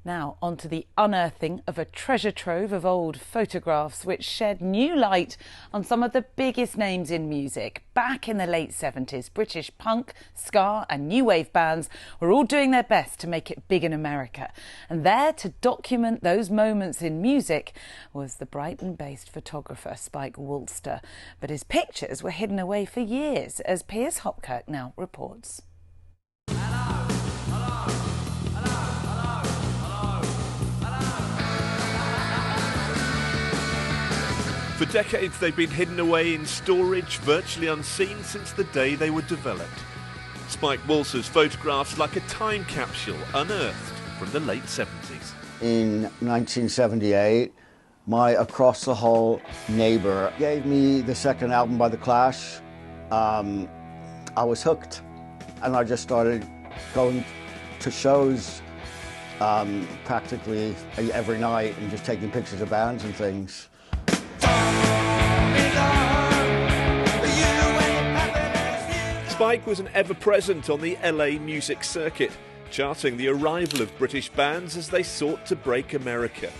Now, on to the unearthing of a treasure trove of old photographs which shed new light on some of the biggest names in music. Back in the late 70s, British punk, ska and new wave bands were all doing their best to make it big in America. And there to document those moments in music was the Brighton-based photographer Spike Woolster. But his pictures were hidden away for years, as Piers Hopkirk now reports. For decades they've been hidden away in storage, virtually unseen since the day they were developed. Spike Woolster's photographs like a time capsule unearthed from the late 70s. In 1978, my across-the-hall neighbour gave me the second album by The Clash. I was hooked, and I just started going to shows practically every night and just taking pictures of bands and things. Spike was an ever-present on the LA music circuit, charting the arrival of British bands as they sought to break America.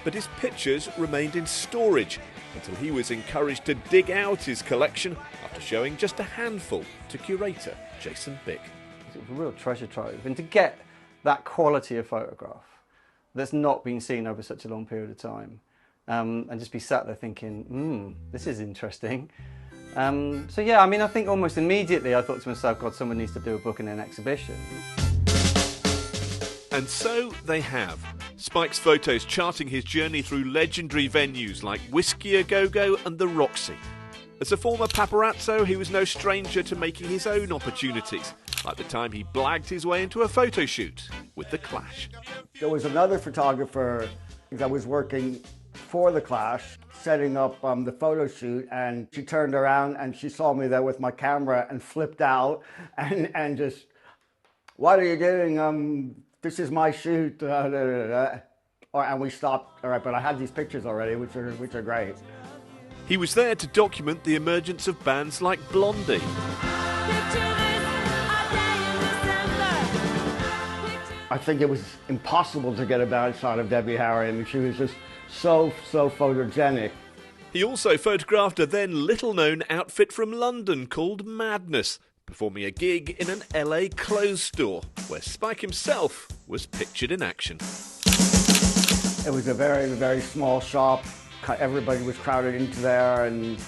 But his pictures remained in storage until he was encouraged to dig out his collection after showing just a handful to curator Jason Bick. It was a real treasure trove, and to get that quality of photograph that's not been seen over such a long period of time, and just be sat there thinking, this is interesting. So yeah, I mean, I think almost immediately I thought to myself, God, someone needs to do a book and an exhibition. And so they have. Spike's photos charting his journey through legendary venues like Whiskey A Go-Go and the Roxy. As a former paparazzo, he was no stranger to making his own opportunities, like the time he blagged his way into a photo shoot with The Clash. There was another photographer that was working for The Clash, setting up the photo shoot, and she turned around and she saw me there with my camera and flipped out and just, "What are you doing? This is my shoot." And we stopped. All right, but I had these pictures already, which are great. He was there to document the emergence of bands like Blondie. I think it was impossible to get a bad shot of Debbie Harry. I mean, she was just so photogenic. He also photographed a then little-known outfit from London called Madness, performing a gig in an LA clothes store, where Spike himself was pictured in action. It was a very, very small shop. Everybody was crowded into there, and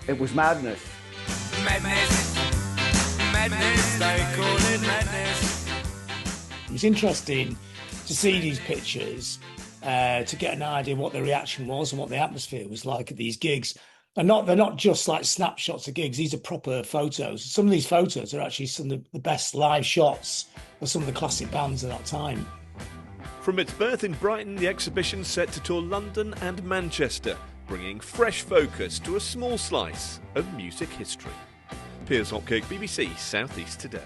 it was madness. Madness, madness, they call it madness. It was interesting to see these pictures, to get an idea of what the reaction was and what the atmosphere was like at these gigs. And they're not just like snapshots of gigs, these are proper photos. Some of these photos are actually some of the best live shots of some of the classic bands of that time. From its birth in Brighton, the exhibition's set to tour London and Manchester, bringing fresh focus to a small slice of music history. Piers Hopkirk, BBC South East Today.